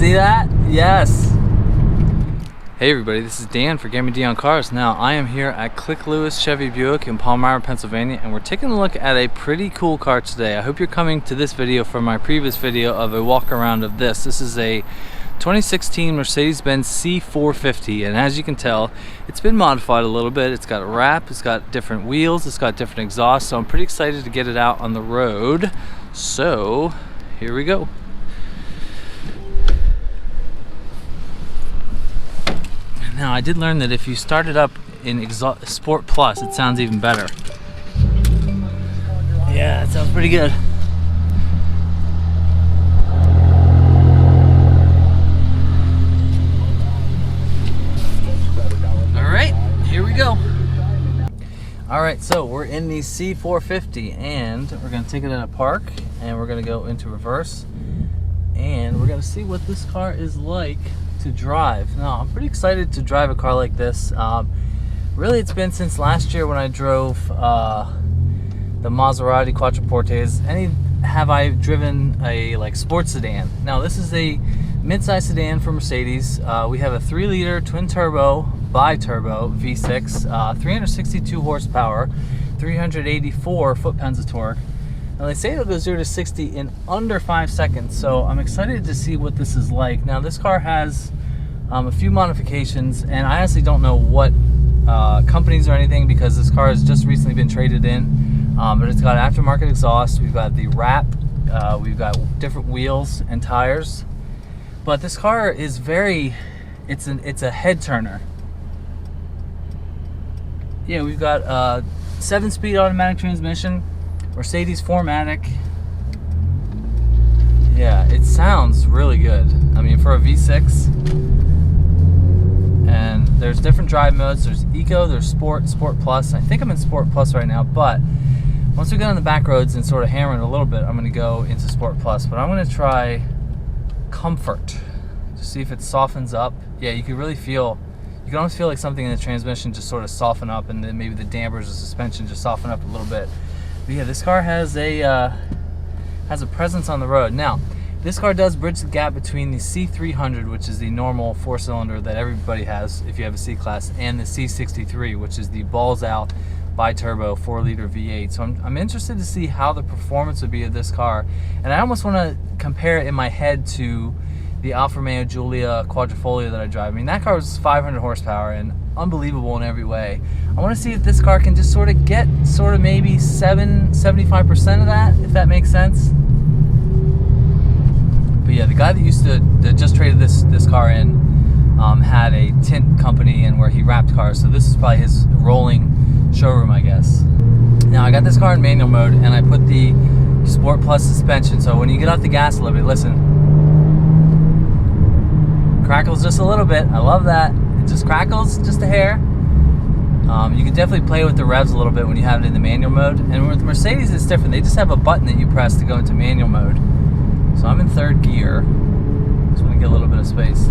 see that? Yes. Hey everybody, this is Dan for GemmyD on Cars. Now I am here at KLICK CHEVY BUICK in Palmyra, Pennsylvania, and we're taking a look at a pretty cool car today. I hope you're coming to this video from my previous video of a walk around of this. This is a 2016 Mercedes-Benz C450, and as you can tell, it's been modified a little bit. It's got a wrap, it's got different wheels, it's got different exhaust, so I'm pretty excited to get it out on the road. So here we go. Now I did learn that if you start it up in Sport Plus, it sounds even better. Yeah, it sounds pretty good. Alright, so we're in the C450 and we're going to take it in a park and we're going to go into reverse and we're going to see what this car is like to drive. Now, I'm pretty excited to drive a car like this. Really, it's been since last year when I drove the Maserati Quattroportes. Have I driven a sports sedan. Now, this is a mid-size sedan for Mercedes. We have a 3-liter twin-turbo bi-turbo V6, 362 horsepower, 384 foot-pounds of torque. Now they say it'll go 0 to 60 in under 5 seconds, so I'm excited to see what this is like. Now this car has a few modifications, and I honestly don't know what companies or anything because this car has just recently been traded in, but it's got aftermarket exhaust, we've got the wrap, we've got different wheels and tires, but this car is it's a head turner. Yeah, we've got a 7-speed automatic transmission, Mercedes 4MATIC. Yeah, it sounds really good. I mean, for a V6. And there's different drive modes. There's Eco, there's Sport, Sport Plus. I think I'm in Sport Plus right now, but once we get on the back roads and sort of hammer it a little bit, I'm going to go into Sport Plus. But I'm going to try Comfort to see if it softens up. Yeah, you can really feel... You can almost feel like something in the transmission just sort of soften up, and then maybe the dampers or suspension just soften up a little bit. But yeah, this car has a presence on the road. Now, this car does bridge the gap between the C300, which is the normal 4-cylinder that everybody has if you have a C-Class, and the C63, which is the balls-out bi-turbo 4-liter V8. So I'm interested to see how the performance would be of this car, and I almost want to compare it in my head to the Alfa Romeo Giulia Quadrifoglio that I drive. I mean, that car was 500 horsepower and unbelievable in every way. I want to see if this car can just sort of get maybe 75% of that, if that makes sense. But yeah, the guy that just traded this car in had a tint company and where he wrapped cars, so this is probably his rolling showroom, I guess. Now, I got this car in manual mode and I put the Sport Plus suspension, so when you get off the gas a little bit, listen. Crackles just a little bit. I love that. It just crackles just a hair. You can definitely play with the revs a little bit when you have it in the manual mode. And with Mercedes, it's different. They just have a button that you press to go into manual mode. So I'm in 3rd gear. Just want to get a little bit of space.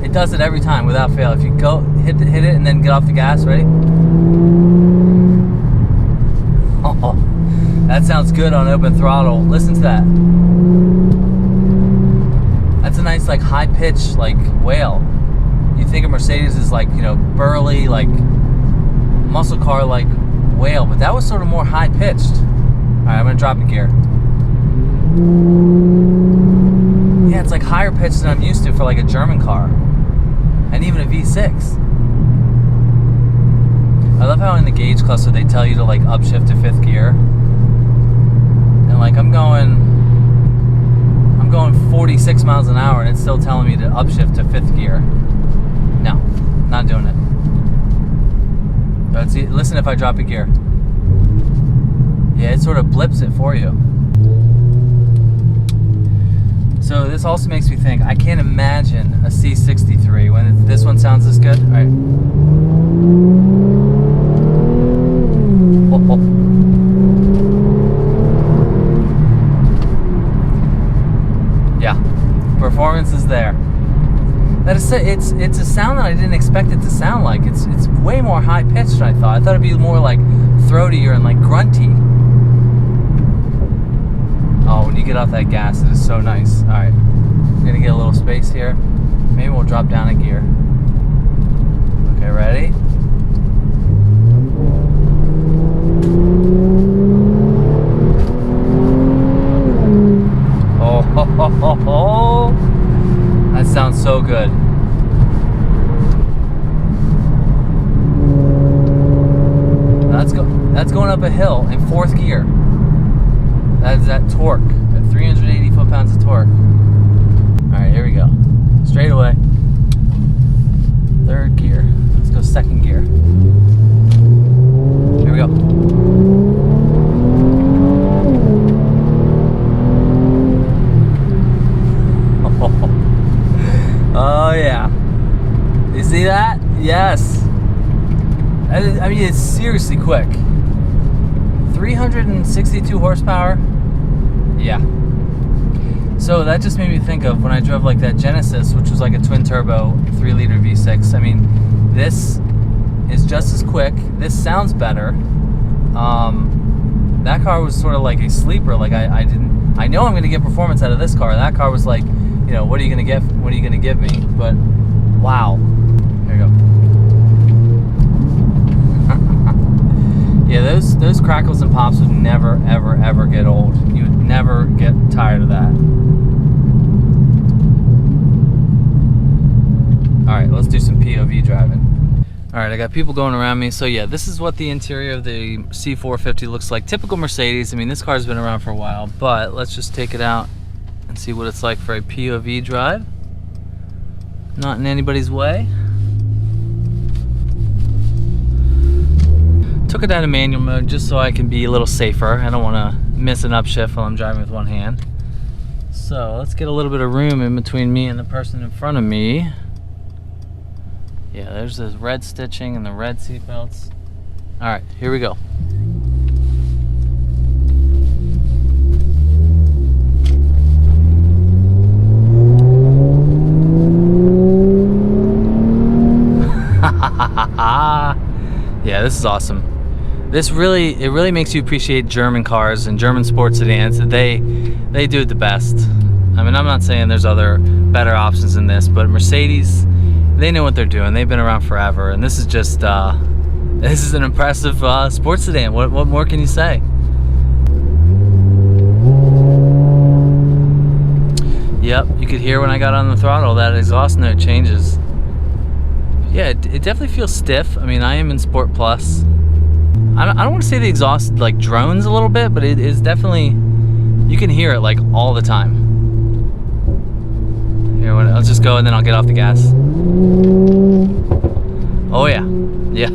It does it every time without fail. If you go hit it and then get off the gas, ready? Oh, that sounds good on open throttle. Listen to that. That's a nice high-pitched wail. You think of Mercedes as burly, muscle car wail, but that was sort of more high-pitched. Alright, I'm gonna drop a gear. Yeah, it's higher pitched than I'm used to for a German car. And even a V6. I love how in the gauge cluster they tell you to upshift to 5th gear. And I'm going 46 miles an hour and it's still telling me to upshift to 5th gear. No, not doing it. But see, listen if I drop a gear. Yeah, it sort of blips it for you. So this also makes me think, I can't imagine a C63 when this one sounds this good. All right. Oh. Performance is there. That is, it's a sound that I didn't expect it to sound like. It's way more high pitched than I thought. I thought it'd be more throaty and grunty. Oh, when you get off that gas, it is so nice. All right. We're gonna get a little space here. Maybe we'll drop down a gear. Okay, ready? Oh, ho, ho, ho, ho. That sounds so good. That's going up a hill in 4th gear. That's that torque, at 380 foot-pounds of torque. All right, here we go. Straight away. 3rd gear. Let's go 2nd gear. Here we go. Oh yeah. You see that? Yes. I mean, it's seriously quick. 362 horsepower. Yeah. So that just made me think of when I drove like that Genesis, which was like a twin turbo 3-liter V6. I mean, this is just as quick. This sounds better. That car was sort of like a sleeper. Like I know I'm going to get performance out of this car. That car was like, you know, what are you going to get? What are you going to give me? But wow. Here we go. Yeah, those crackles and pops would never, ever, ever get old. You would never get tired of that. All right, let's do some POV driving. All right, I got people going around me. So yeah, this is what the interior of the C450 looks like. Typical Mercedes. I mean, this car's been around for a while, but let's just take it out and see what it's like for a POV drive. Not in anybody's way. Took it out of manual mode just so I can be a little safer. I don't want to miss an upshift while I'm driving with one hand. So let's get a little bit of room in between me and the person in front of me. Yeah, there's this red stitching and the red seat belts. All right, here we go. Yeah, this is awesome. It really makes you appreciate German cars and German sports sedans. They do it the best. I mean, I'm not saying there's other better options than this, but Mercedes, they know what they're doing. They've been around forever, and this is just this is an impressive sports sedan. What more can you say? Yep, you could hear when I got on the throttle that exhaust note changes. Yeah, it definitely feels stiff. I mean, I am in Sport Plus. I don't want to say the exhaust like drones a little bit, but it is definitely, you can hear it like all the time. Here, I'll just go and then I'll get off the gas. Oh yeah, yeah,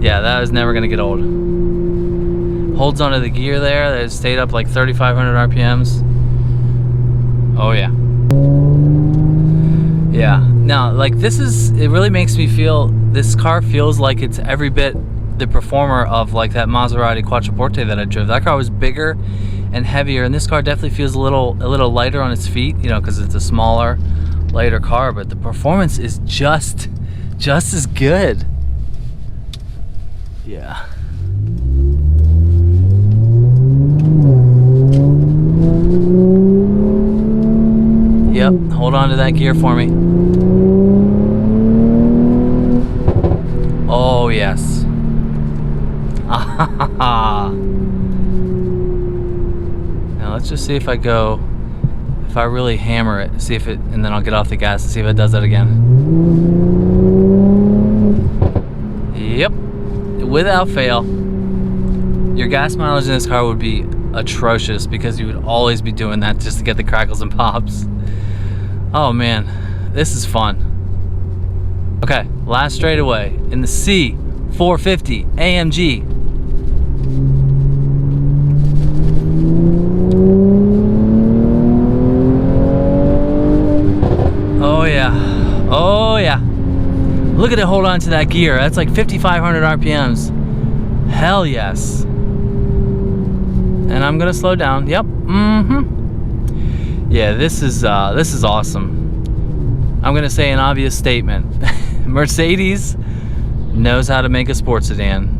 yeah. That was never gonna get old. Holds onto the gear there. That stayed up like 3,500 RPMs. Oh yeah. Yeah. Now, like it really makes me feel, this car feels like it's every bit the performer of like that Maserati Quattroporte that I drove. That car was bigger and heavier, and this car definitely feels a little lighter on its feet, you know, because it's a smaller, lighter car, but the performance is just as good. Yeah. Yep, hold on to that gear for me. Oh yes. Now let's just see if I really hammer it, see if it, and then I'll get off the gas and see if it does that again. Yep, without fail. Your gas mileage in this car would be atrocious because you would always be doing that just to get the crackles and pops. Oh man, this is fun. Okay, last straightaway in the C450 AMG. Oh yeah, oh yeah. Look at it hold on to that gear. That's like 5,500 RPMs. Hell yes. And I'm gonna slow down. Yep. Yeah, this is awesome. I'm gonna say an obvious statement. Mercedes knows how to make a sports sedan.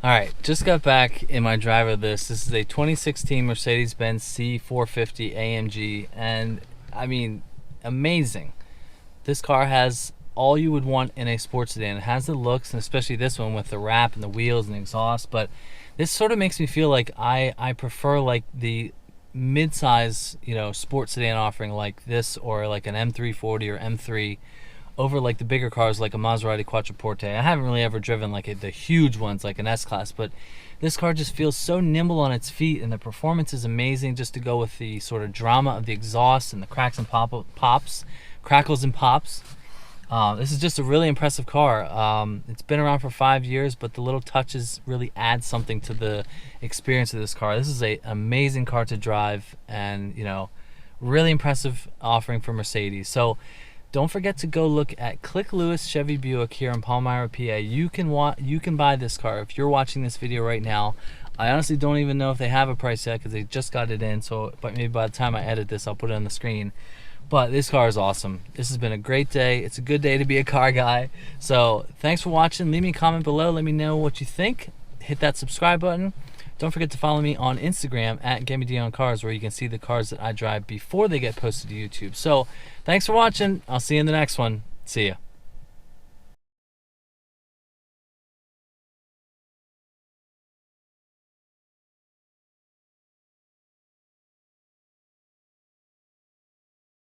All right, just got back in my drive of this. This is a 2016 Mercedes-Benz C450 AMG, and I mean, amazing. This car has all you would want in a sports sedan. It has the looks, and especially this one with the wrap and the wheels and the exhaust, but this sort of makes me feel like I prefer like the mid-size, you know, sports sedan offering like this, or like an M340 or M3, over like the bigger cars like a Maserati Quattroporte. I haven't really ever driven like the huge ones like an S-Class, but this car just feels so nimble on its feet, and the performance is amazing, just to go with the sort of drama of the exhaust and the cracks and crackles and pops. This is just a really impressive car. It's been around for 5 years, but the little touches really add something to the experience of this car. This is an amazing car to drive, and you know, really impressive offering for Mercedes. So don't forget to go look at KLICK Lewis Chevy Buick here in Palmyra, PA. You can buy this car if you're watching this video right now. I honestly don't even know if they have a price yet because they just got it in. So, but maybe by the time I edit this, I'll put it on the screen. But this car is awesome. This has been a great day. It's a good day to be a car guy. So thanks for watching. Leave me a comment below. Let me know what you think. Hit that subscribe button. Don't forget to follow me on Instagram at GemmyD on Cars, where you can see the cars that I drive before they get posted to YouTube. So thanks for watching. I'll see you in the next one. See ya.